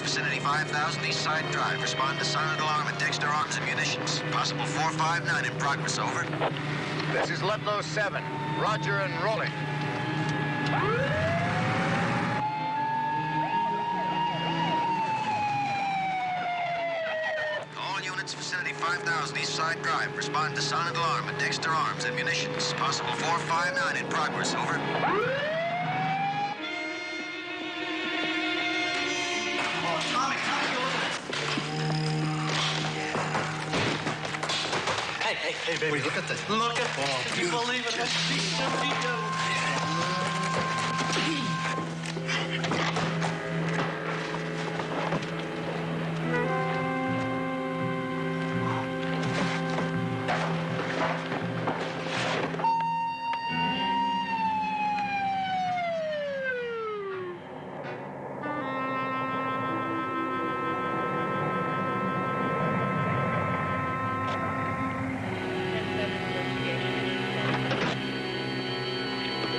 Vicinity 5000 East Side Drive. Respond to silent alarm at Dexter Arms and Munitions. Possible 459 in progress, over. This is Ludlow 7. Roger and rolling. All units, vicinity 5000 East Side Drive. Respond to silent alarm at Dexter Arms and Munitions. Possible 459 in progress, over. Hey, baby, wait, look at this. Look at this. Can you believe it? That's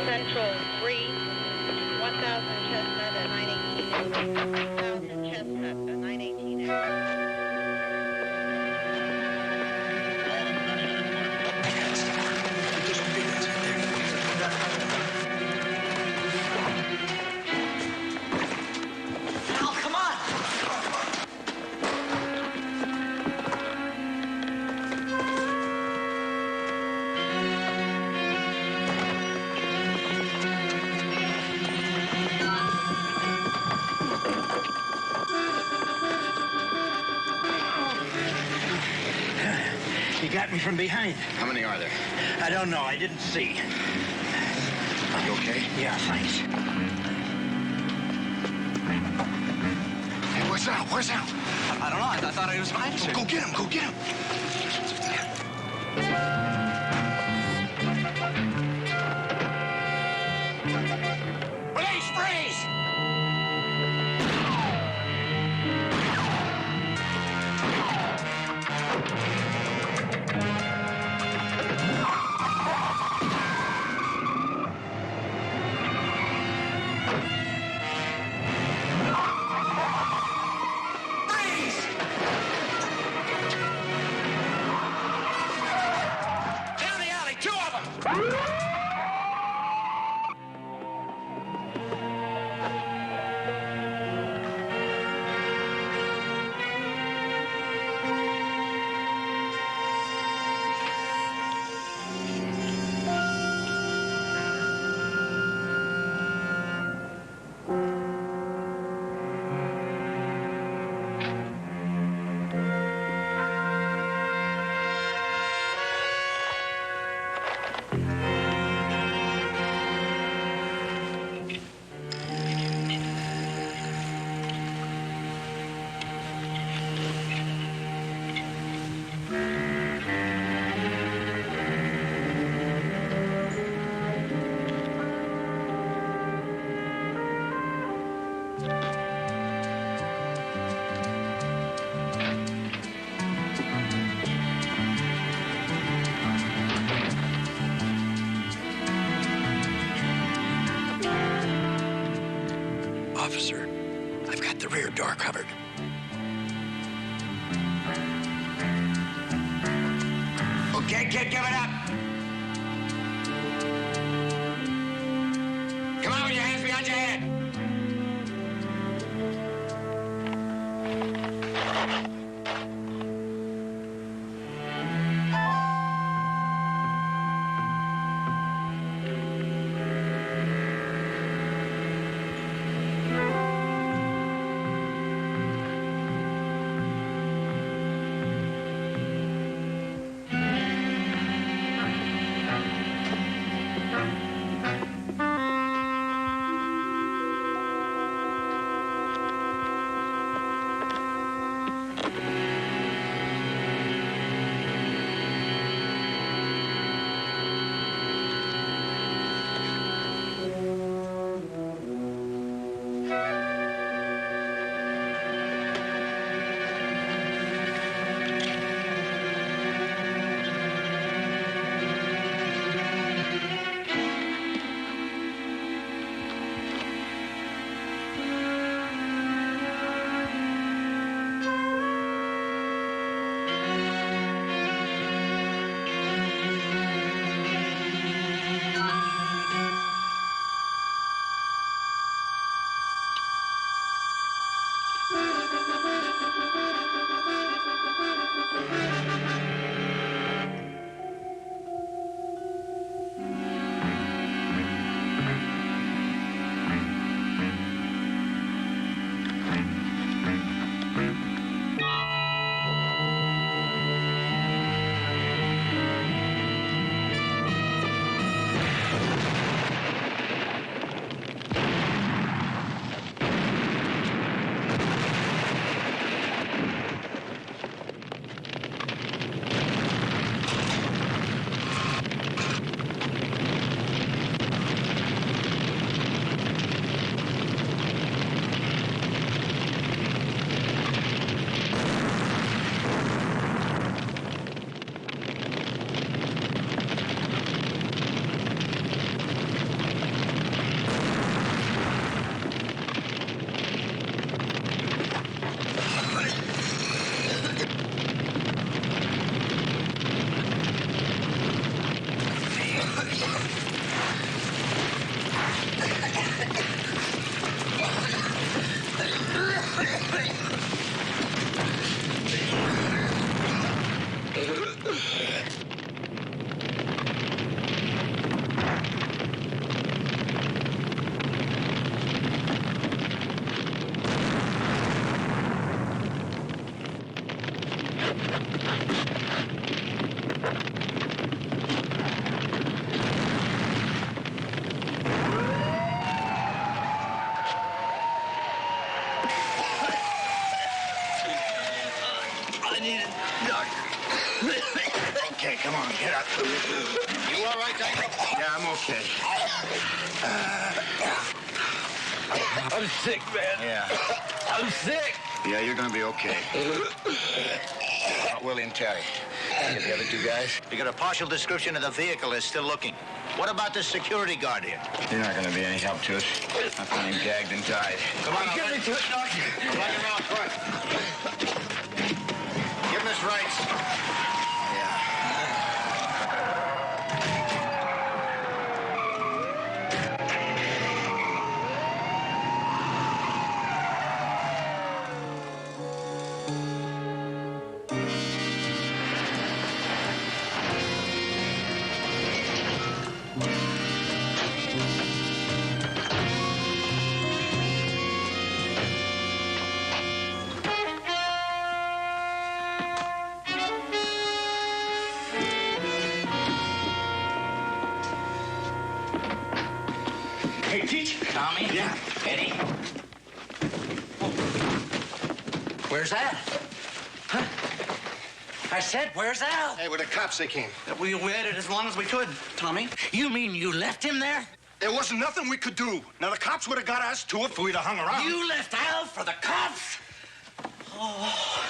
Central 3, 1000 Chestnut at 918. 1000 Chestnut at 918. You got me from behind. How many are there? I don't know. I didn't see. Are you okay? Yeah, thanks. Hey, where's Al? Where's Al? I don't know. I thought he was fine. Go get him. Go get him. Police, freeze! I've got the rear door covered. Okay, kid, give it up. Come on with your hands behind your head. Okay, come on, get up. You all right, Doctor? Yeah, I'm okay. I'm sick, man. Yeah. I'm sick. Yeah, you're gonna be okay. Willie and Terry. And the other two guys? We got a partial description of the vehicle. They're still looking. What about the security guard here? You're not gonna be any help to us. I found him gagged and tied. Come on, Get me to it, Doctor. Run him out front. Give him his rights. Hey, Teach. Tommy? Yeah. Eddie? Where's Al? Huh? I said, where's Al? Hey, with the cops, they came. We waited as long as we could. Tommy, you mean you left him there? There wasn't nothing we could do. Now, the cops would have got us, too, if we'd have hung around. You left Al for the cops? Oh,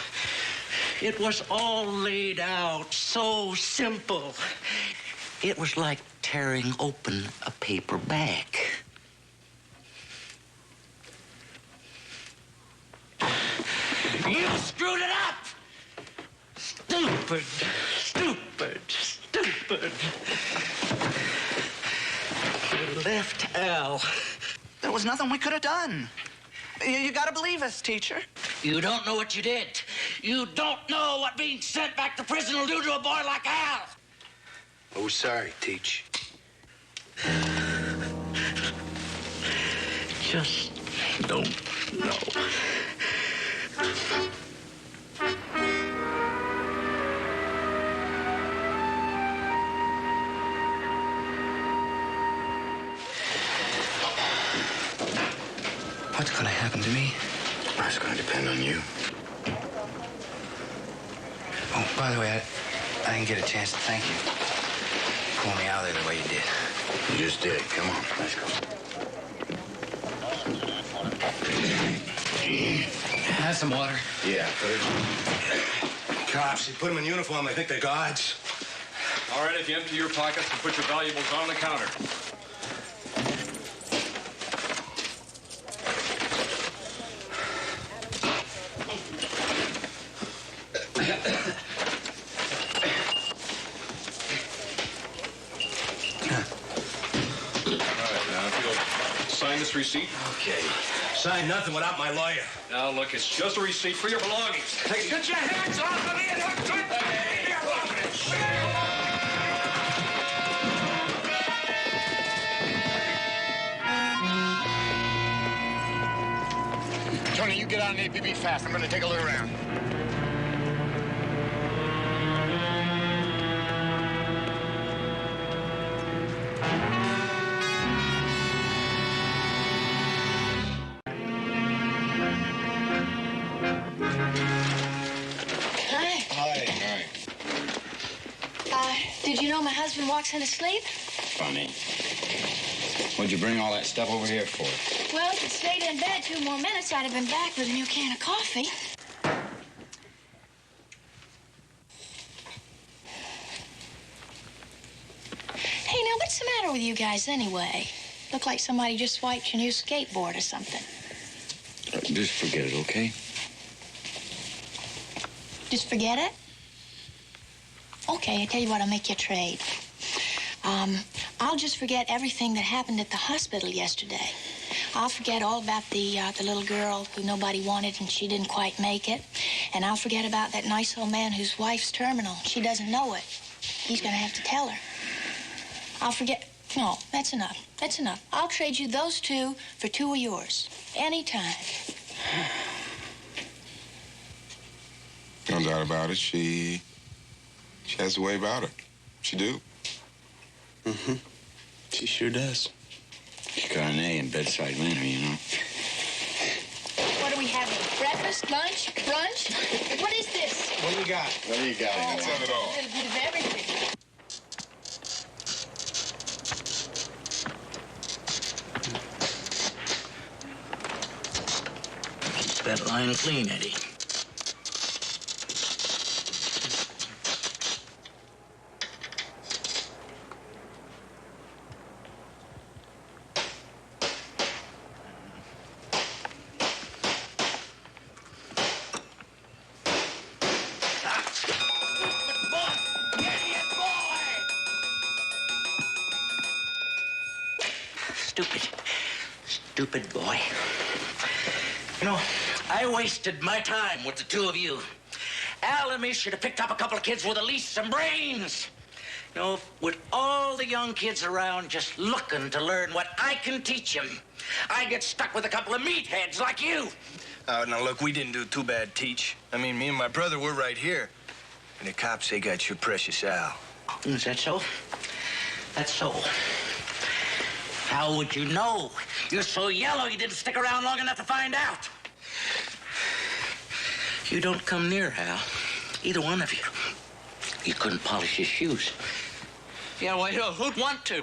it was all laid out so simple. It was like tearing open a paper bag. You screwed it up! Stupid, stupid, stupid. You left Al. There was nothing we could have done. You gotta believe us, teacher. You don't know what you did. You don't know what being sent back to prison will do to a boy like Al. Oh, sorry, Teach. Just don't know. What's gonna happen to me? It's gonna depend on you. Oh, by the way, I didn't get a chance to thank you. Pull me out of there the way you did. You just did. Come on, let's go. Have some water. Yeah, put it. Cops, you put them in uniform, they think they're guards. All right, if you empty your pockets and put your valuables on the counter. Sign this receipt. Okay. Sign nothing without my lawyer. Now, look, it's just a receipt for your belongings. Take Get your hands off of me and don't touch me! Tony, you get out an APB fast. I'm gonna take a look around. Did you know my husband walks in his sleep? Funny. What'd you bring all that stuff over here for? Well, if it stayed in bed 2 more minutes, I'd have been back with a new can of coffee. Hey, now, what's the matter with you guys anyway? Look like somebody just swiped your new skateboard or something. Just forget it, okay? Just forget it? Okay, I tell you what, I'll make you a trade. I'll just forget everything that happened at the hospital yesterday. I'll forget all about the little girl who nobody wanted and she didn't quite make it. And I'll forget about that nice old man whose wife's terminal. She doesn't know it. He's gonna have to tell her. I'll forget... No, that's enough. That's enough. I'll trade you those 2 for 2 of yours. Anytime. No doubt about it. She has a way about her. She do. Mm-hmm. She sure does. She got an A in bedside manner, you know. What are we having? Breakfast, lunch, brunch? What is this? What do you got? What do you got? Oh, Let's have it all. a little bit of everything. Keep that line clean, Eddie. Stupid boy. You know, I wasted my time with the 2 of you. Al and me should have picked up a couple of kids with at least some brains. You know, with all the young kids around just looking to learn what I can teach them, I get stuck with a couple of meatheads like you. Now, look, we didn't do too bad, Teach. I mean, me and my brother, we're right here. And the cops, they got your precious Al. Is that so? That's so. How would you know? You're so yellow you didn't stick around long enough to find out. You don't come near Hal. Either one of you. You couldn't polish his shoes. Yeah, well, who'd want to?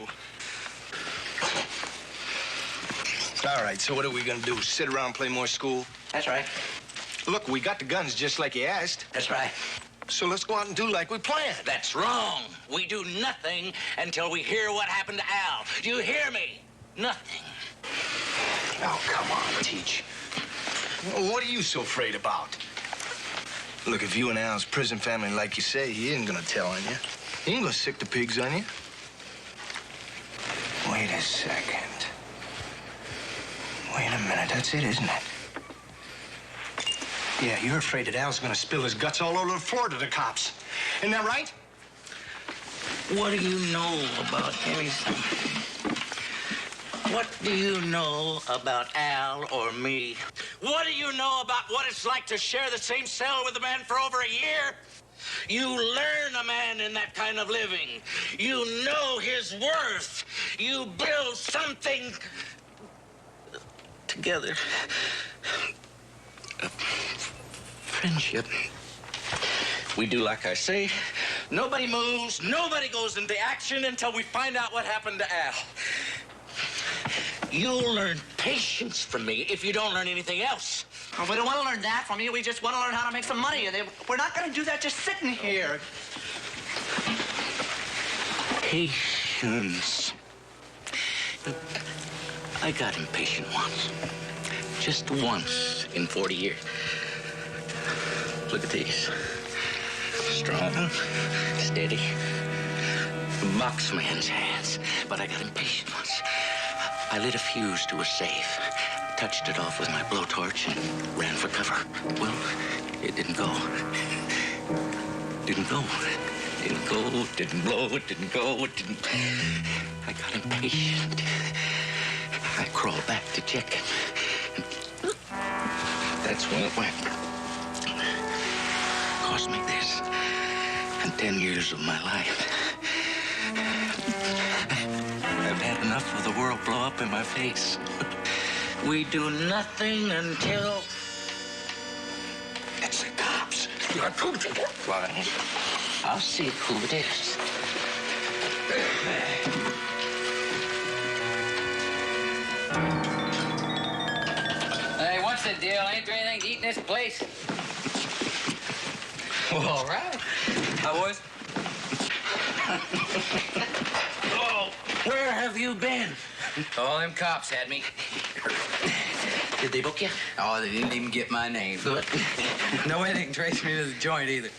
All right, so what are we gonna do? Sit around and play more school? That's right. Look, we got the guns just like you asked. That's right. So let's go out and do like we planned. That's wrong. We do nothing until we hear what happened to Al. Do you hear me? Nothing. Oh, come on, Teach. What are you so afraid about? Look, if you and Al's prison family like you say, he ain't gonna tell on you. He ain't gonna sick the pigs on you. Wait a second. Wait a minute. That's it, isn't it? Yeah, you're afraid that Al's gonna spill his guts all over the floor to the cops. Isn't that right? What do you know about anything? What do you know about Al or me? What do you know about what it's like to share the same cell with a man for over a year? You learn a man in that kind of living. You know his worth. You build something together. Friendship. We do like I say. Nobody moves, nobody goes into action until we find out what happened to Al. You'll learn patience from me if you don't learn anything else. Oh, we don't want to learn that from you. We just want to learn how to make some money. We're not going to do that just sitting here. Patience. I got impatient once. Just once in 40 years. Look at these. Strong, steady. Boxman's hands. But I got impatient once. I lit a fuse to a safe, touched it off with my blowtorch, and ran for cover. Well, it didn't go. Didn't go. Didn't go, didn't blow, it didn't go, it didn't... I got impatient. I crawled back to check it. That's when it went. Cost me this. And 10 years of my life. I've had enough of the world blow up in my face. We do nothing until... It's the cops. Fine. I'll see who it is. Hey, what's the deal? Ain't there anything to eat in this place? Well, all right. How, boys? Oh, where have you been? Oh, them cops had me. Did they book you? Oh, they didn't even get my name. Good. No way they can trace me to the joint either.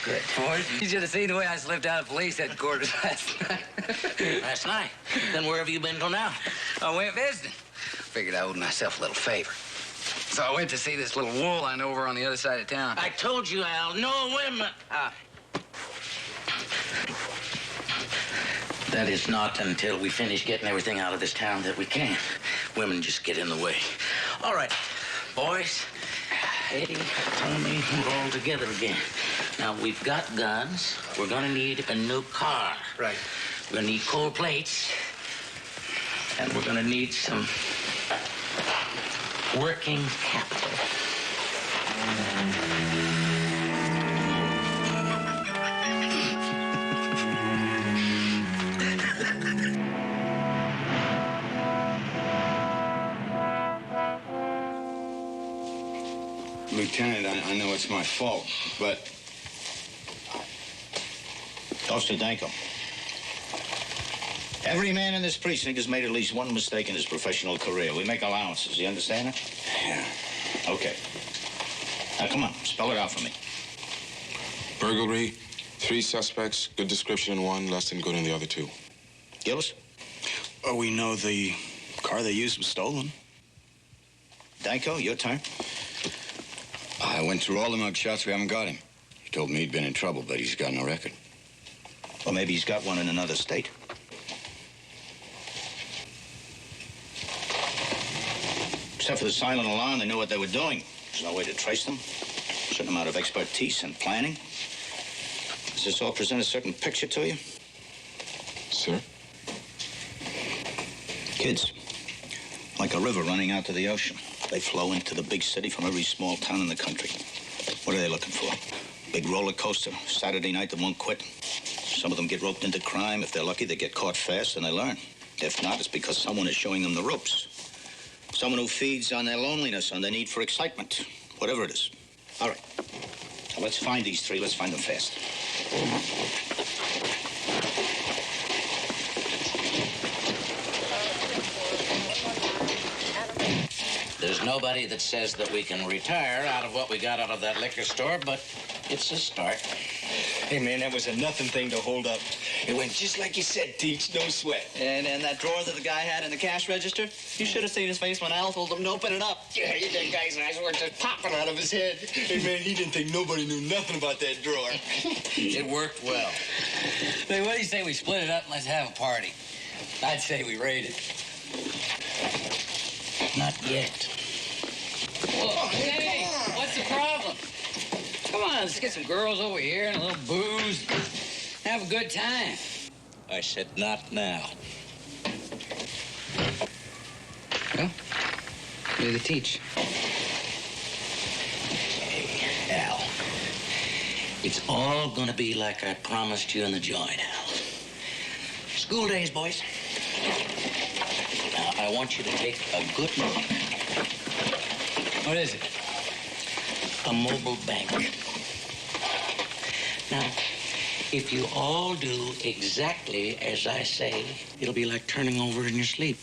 Good. Boys, you should have seen the way I slipped out of police headquarters last night. Last night? Then where have you been till now? I went visiting. Figured I owed myself a little favor. So I went to see this little wool I know over on the other side of town. I told you, Al, no women. That is not until we finish getting everything out of this town that we can. Women just get in the way. All right, boys. Eddie, Tommy, we're all together again. Now, we've got guns. We're gonna need a new car. Right. We're gonna need cold plates. And we're gonna need some working capital. Lieutenant, I know it's my fault, but... Officer Danko. Every man in this precinct has made at least one mistake in his professional career. We make allowances. You understand it? Yeah. Okay. Now, come on. Spell it out for me. Burglary, 3 suspects, good description in one, less than good in the other 2. Gillis? Oh, we know the car they used was stolen. Danko, your turn. I went through all the mug shots. We haven't got him. He told me he'd been in trouble, but he's got no record. Or maybe he's got one in another state. Except for the silent alarm, they knew what they were doing. There's no way to trace them. A certain amount of expertise and planning. Does this all present a certain picture to you? Sir? Kids. Like a river running out to the ocean. They flow into the big city from every small town in the country. What are they looking for? Big roller coaster, Saturday night that won't quit. Some of them get roped into crime. If they're lucky, they get caught fast and they learn. If not, it's because someone is showing them the ropes. Someone who feeds on their loneliness, on their need for excitement. Whatever it is. All right. Now let's find these 3. Let's find them fast. There's There's nobody that says that we can retire out of what we got out of that liquor store, but it's a start. Hey, man, that was a nothing thing to hold up. It went just like you said, Teach, no sweat. And that drawer that the guy had in the cash register? You should have seen his face when Al told him to open it up. Yeah, that guy's eyes were just popping out of his head. Hey, man, he didn't think nobody knew nothing about that drawer. It worked well. Hey, what do you say we split it up and let's have a party? I'd say we raid it. Not yet. Oh, hey, what's the problem? Come on, let's get some girls over here and a little booze. Have a good time. I said not now. Well, you're the Teach. Hey, Al. It's all gonna be like I promised you in the joint, Al. School days, boys. Now, I want you to take a good look. What is it? A mobile bank. Now, if you all do exactly as I say, it'll be like turning over in your sleep.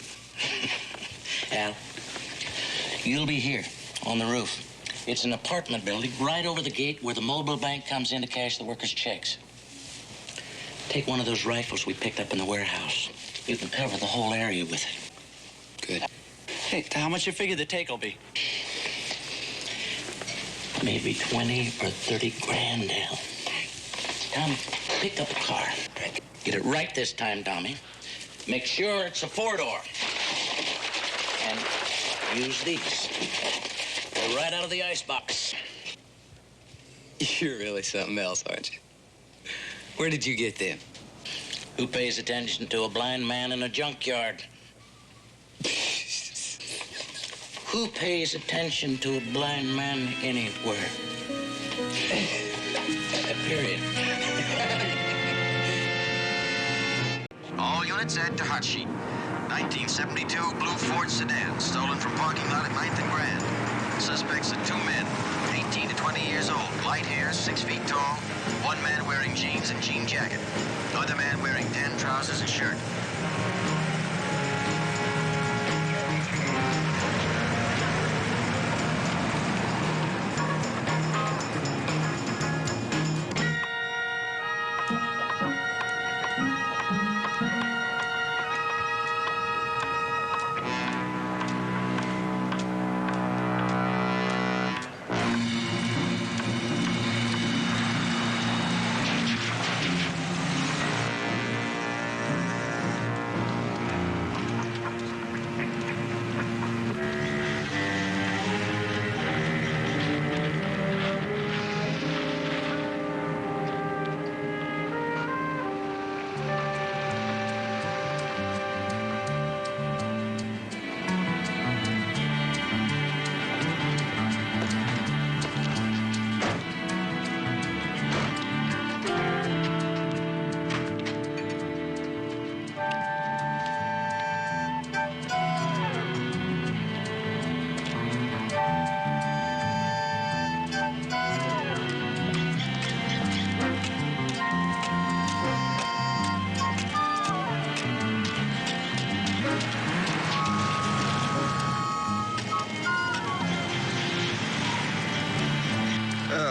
Al, you'll be here on the roof. It's an apartment building right over the gate where the mobile bank comes in to cash the workers' checks. Take one of those rifles we picked up in the warehouse. You can cover the whole area with it. Good. Hey, how much you figure the take will be? Maybe 20 or 30 grand, Al. Tom, pick up a car. Get it right this time, Tommy. Make sure it's a four-door. And use these. They're right out of the icebox. You're really something else, aren't you? Where did you get them? Who pays attention to a blind man in a junkyard? Who pays attention to a blind man anywhere? Period. All units add to hot sheet. 1972 blue Ford sedan, stolen from parking lot at 9th and Grand. Suspects are two men, 18 to 20 years old, light hair, 6 feet tall. One man wearing jeans and jean jacket. Other man wearing tan trousers and shirt.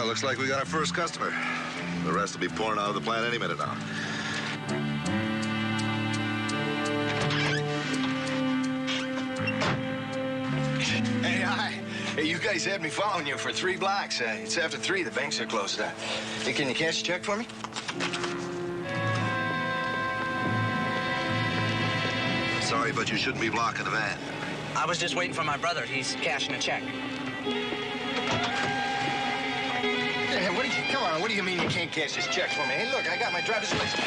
Looks like we got our first customer. The rest will be pouring out of the plant any minute now. Hey, hi. Hey, you guys had me following you for 3 blocks. It's after 3. The banks are closed. Hey, can you cash a check for me? Sorry, but you shouldn't be blocking the van. I was just waiting for my brother. He's cashing a check. Hey, come on, what do you mean you can't cash this check for me? Hey, look, I got my driver's license.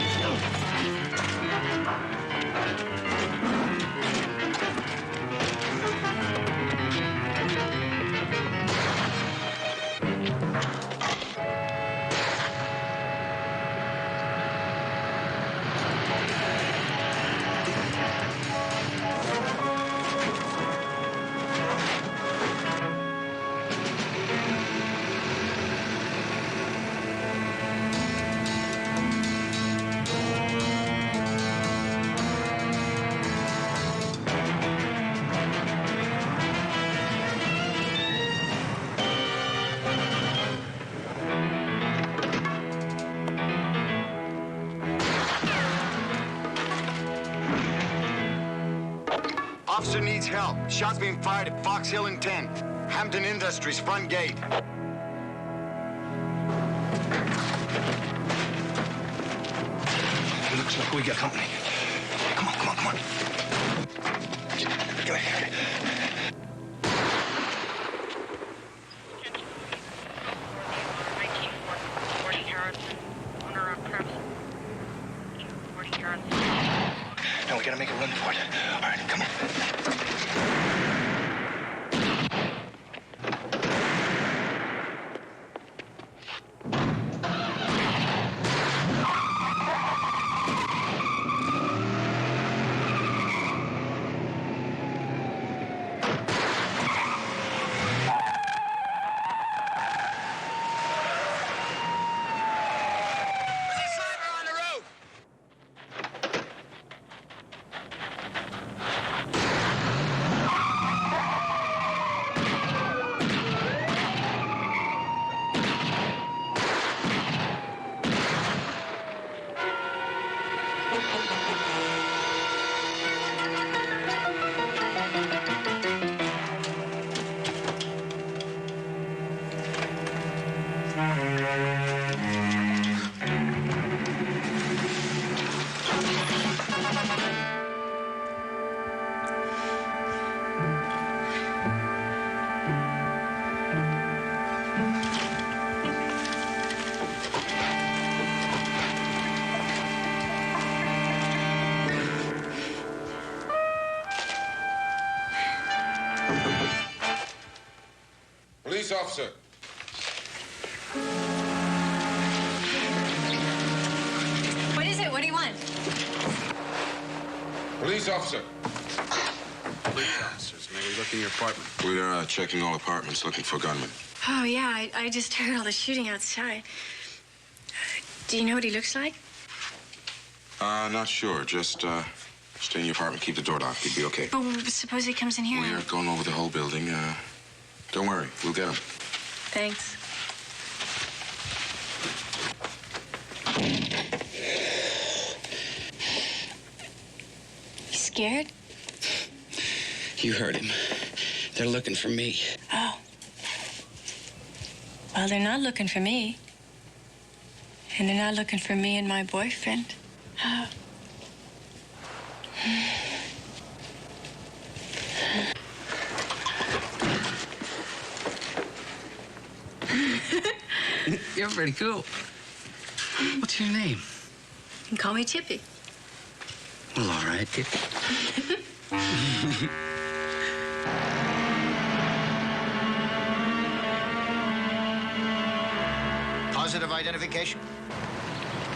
Officer needs help. Shots being fired at Fox Hill and 10. Hampton Industries front gate. It looks like we got company. Come on, come on, come on. Go ahead. Now we gotta make a run for it. All right, come on. Police officer. What is it? What do you want? Police officer. Police officers, may we look in your apartment? We're checking all apartments looking for gunmen. Oh, yeah, I just heard all the shooting outside. Do you know what he looks like? Not sure. Just stay in your apartment, keep the door locked. He'd be okay. But suppose he comes in here. We're going over the whole building. Don't worry, we'll get him. Thanks. You scared? You heard him. They're looking for me. Oh. Well, they're not looking for me. And they're not looking for me and my boyfriend. Oh. You're pretty cool. What's your name? You can call me Chippy. Well, all right. Positive identification?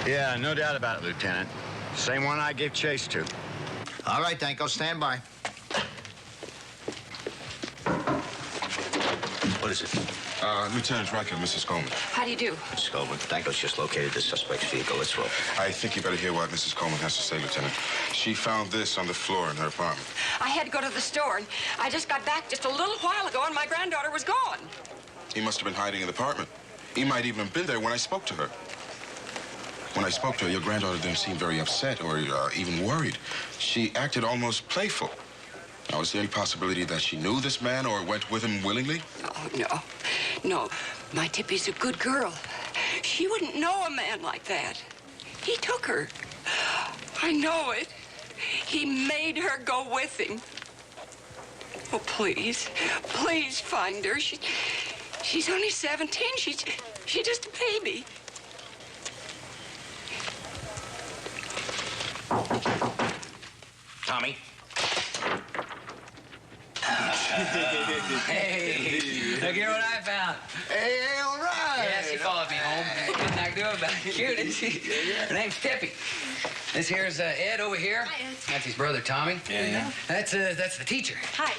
Yeah, no doubt about it, Lieutenant. Same one I gave chase to. All right, Danko, stand by. What is it? Lieutenant Rackett, Mrs. Coleman. How do you do? Miss Coleman, Danko's just located the suspect's vehicle. Let's roll. I think you better hear what Mrs. Coleman has to say, Lieutenant. She found this on the floor in her apartment. I had to go to the store, and I just got back just a little while ago, and my granddaughter was gone. He must have been hiding in the apartment. He might even have been there when I spoke to her. When I spoke to her, your granddaughter didn't seem very upset or even worried. She acted almost playful. Now, is there any possibility that she knew this man or went with him willingly? Oh, no. No, my Tippy's a good girl. She wouldn't know a man like that. He took her. I know it. He made her go with him. Oh, please. Please find her. She's only 17. She's just a baby. Tommy? Hey, look here what I found. Hey, all right. Yeah, she followed me home. Couldn't I do about it? Cute, isn't she? Her name's Tippy. This here's Ed over here. Hi, Ed. That's his brother, Tommy. Yeah. That's the teacher. Hi.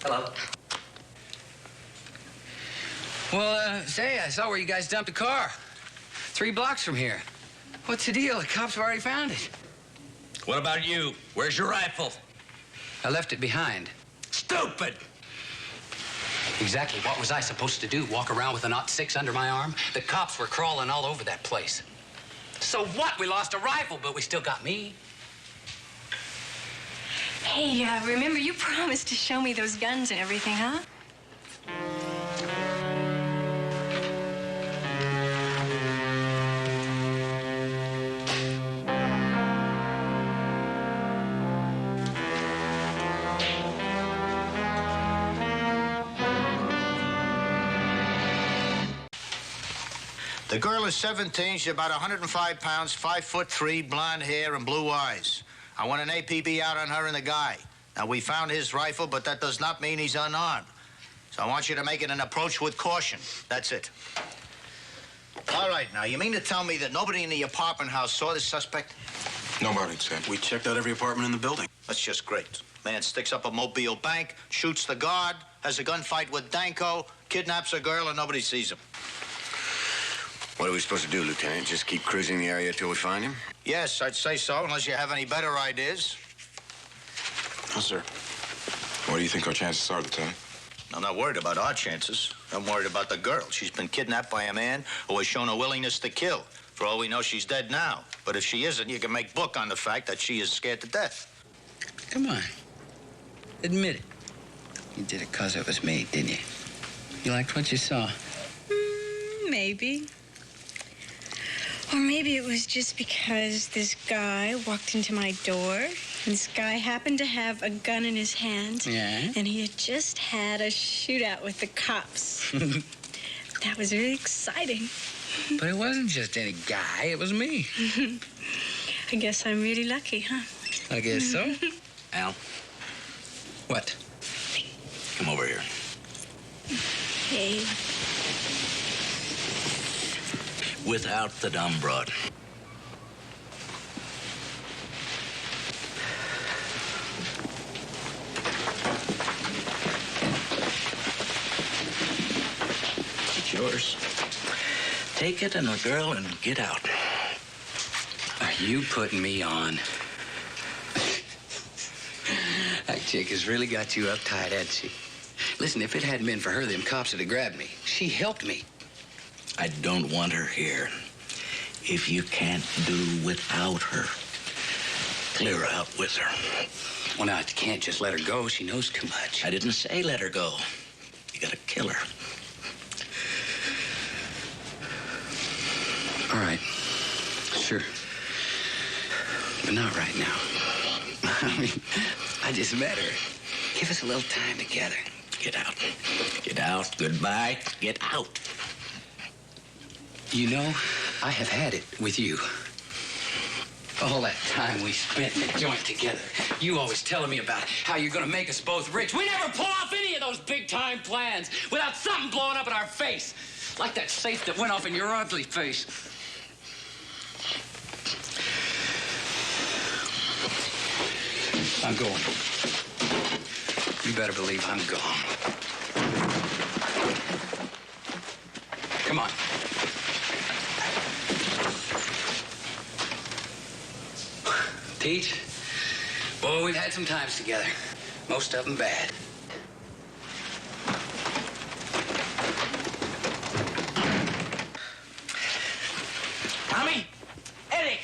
Hello. Well, say, I saw where you guys dumped a car. 3 blocks from here. What's the deal? The cops have already found it. What about you? Where's your rifle? I left it behind. Stupid! Exactly what was I supposed to do? Walk around with a .06 under my arm? The cops were crawling all over that place. So what? We lost a rifle, but we still got me. Hey, remember you promised to show me those guns and everything, huh? The girl is 17. She's about 105 pounds, 5'3", blonde hair, and blue eyes. I want an APB out on her and the guy. Now, we found his rifle, but that does not mean he's unarmed. So I want you to make it an approach with caution. That's it. All right, now, you mean to tell me that nobody in the apartment house saw this suspect? Nobody, except we checked out every apartment in the building. That's just great. Man sticks up a Mobile bank, shoots the guard, has a gunfight with Danko, kidnaps a girl, and nobody sees him. What are we supposed to do, Lieutenant? Just keep cruising the area till we find him? Yes, I'd say so, unless you have any better ideas. No, sir. What do you think our chances are, Lieutenant? I'm not worried about our chances. I'm worried about the girl. She's been kidnapped by a man who has shown a willingness to kill. For all we know, she's dead now. But if she isn't, you can make book on the fact that she is scared to death. Come on. Admit it. You did it 'cause it was me, didn't you? You liked what you saw? Maybe. Or maybe it was just because this guy walked into my door, and this guy happened to have a gun in his hand. Yeah? And he had just had a shootout with the cops. That was really exciting. But it wasn't just any guy, it was me. I guess I'm really lucky, huh? I guess so. Al, What? come over here. Hey. Without the dumb broad. It's yours. Take it and the girl and get out. Are you putting me on? That chick has really got you uptight, hasn't she? Listen, if it hadn't been for her, them cops would have grabbed me. She helped me. I don't want her here. If you can't do without her, clear out with her. Well, now, I can't just let her go. She knows too much. I didn't say let her go. You gotta kill her. All right. Sure. But not right now. I mean, I just met her. Give us a little time together. Get out. Get out. Goodbye. Get out. You know, I have had it with you. All that time we spent in the joint together. You always telling me about how you're gonna make us both rich. We never pull off any of those big-time plans without something blowing up in our face. Like that safe that went off in your ugly face. I'm going. You better believe I'm gone. Come on. Teach? Boy, we've had some times together. Most of them bad. Tommy! Eddie!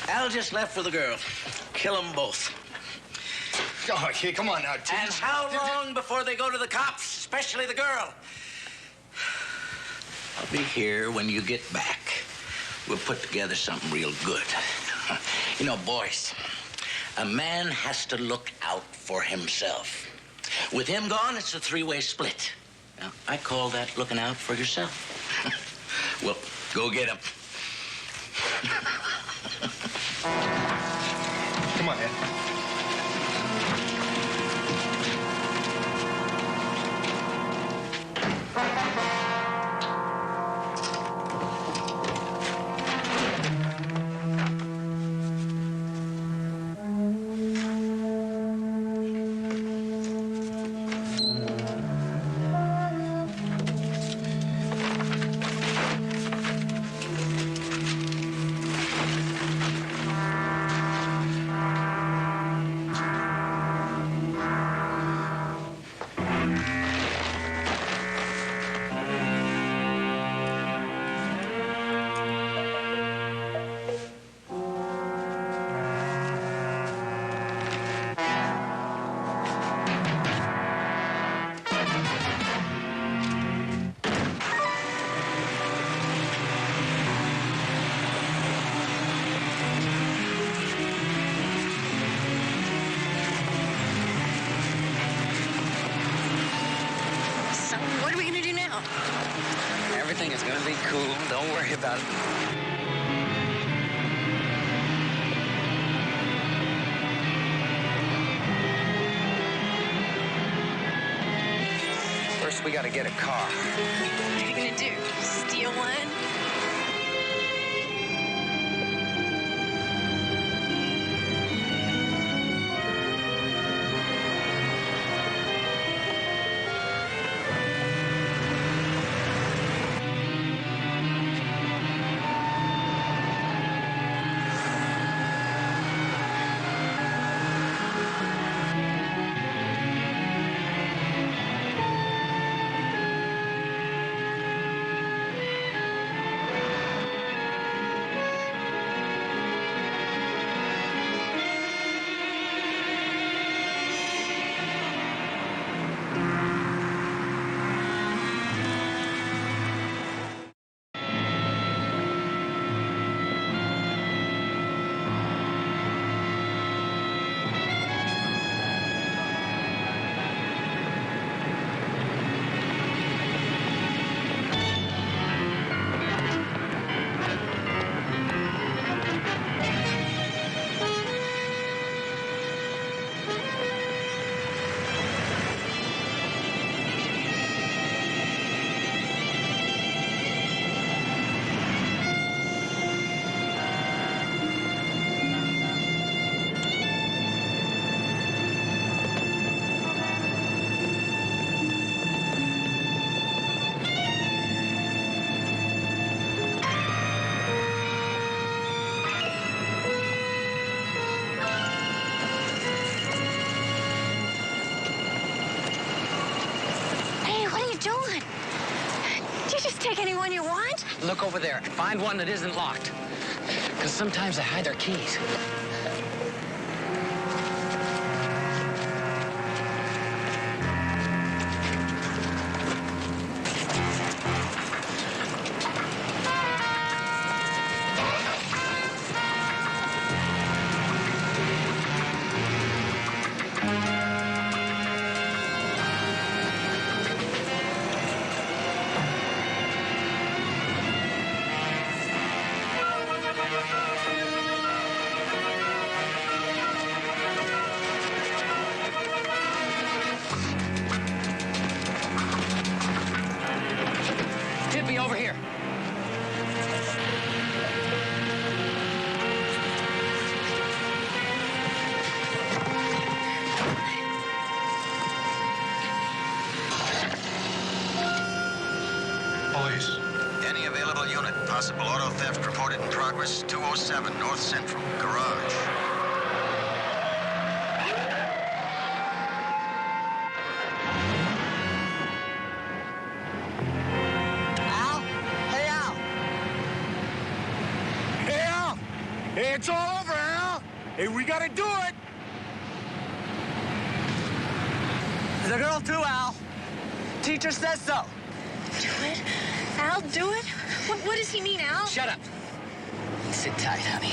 Al just left for the girl. Kill them both. Oh, kid, come on now, Teach. And how long before they go to the cops, especially the girl? I'll be here when you get back. We'll put together something real good. You know, boys, a man has to look out for himself. With him gone, it's a three-way split. Now, I call that looking out for yourself. Well, go get him. Come on, Ed. Everything is gonna be cool. Don't worry about it. First, we gotta get a car. What are you gonna do? Steal one? Doing? Did you just take anyone you want? Look over there and find one that isn't locked. Because sometimes they hide their keys. Over here. Police. Any available unit. Possible auto theft reported in progress. 207 North Central. Garage. Hey, it's all over, Al. Hey, we gotta do it. The girl too, Al. Teacher says so. Do it? Al, do it? What does he mean, Al? Shut up. Sit tight, honey.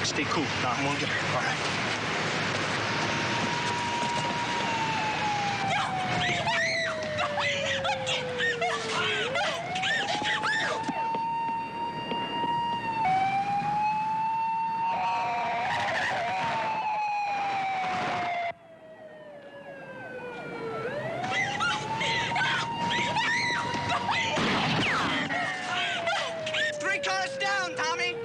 Stay cool. Now, I'm gonna get her, all right? Three cars down, Tommy.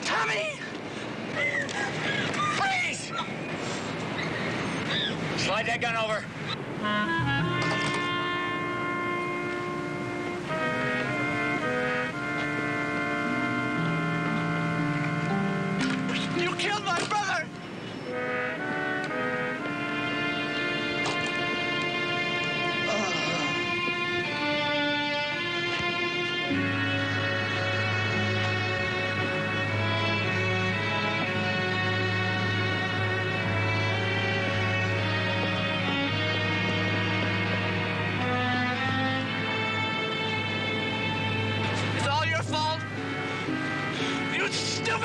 Tommy! Freeze! Slide that gun over.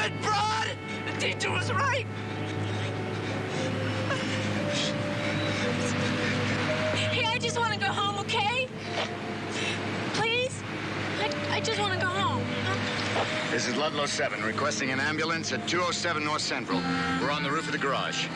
stupid broad! The teacher was right. Hey, I just want to go home, okay? Please? I just want to go home. This is Ludlow 7, requesting an ambulance at 207 North Central. We're on the roof of the garage.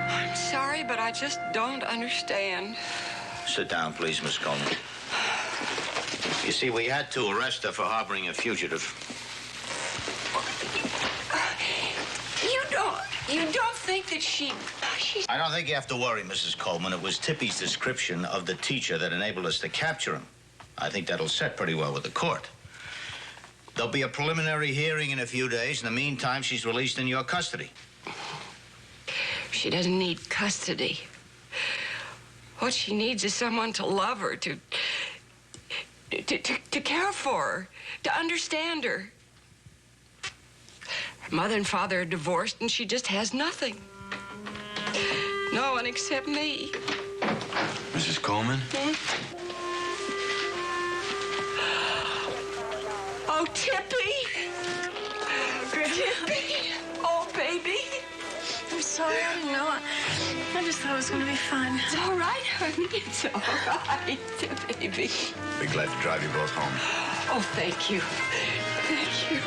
I'm sorry, but I just don't understand. Sit down, please, Miss Coleman. You see, we had to arrest her for harboring a fugitive. You don't think that she's... I don't think you have to worry, Mrs. Coleman. It was Tippy's description of the teacher that enabled us to capture him. I think that'll set pretty well with the court. There'll be a preliminary hearing in a few days. In the meantime, she's released in your custody. She doesn't need custody. What she needs is someone to love her, to care for her, to understand her. Her mother and father are divorced, and she just has nothing. No one except me. Mrs. Coleman? Oh, Tippy! Tippy! Oh, baby! I'm sorry, I didn't know. I just thought it was going to be fun. It's all right, honey. It's all right, baby. Be glad to drive you both home. Oh, thank you. Thank you.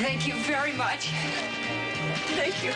Thank you very much. Thank you.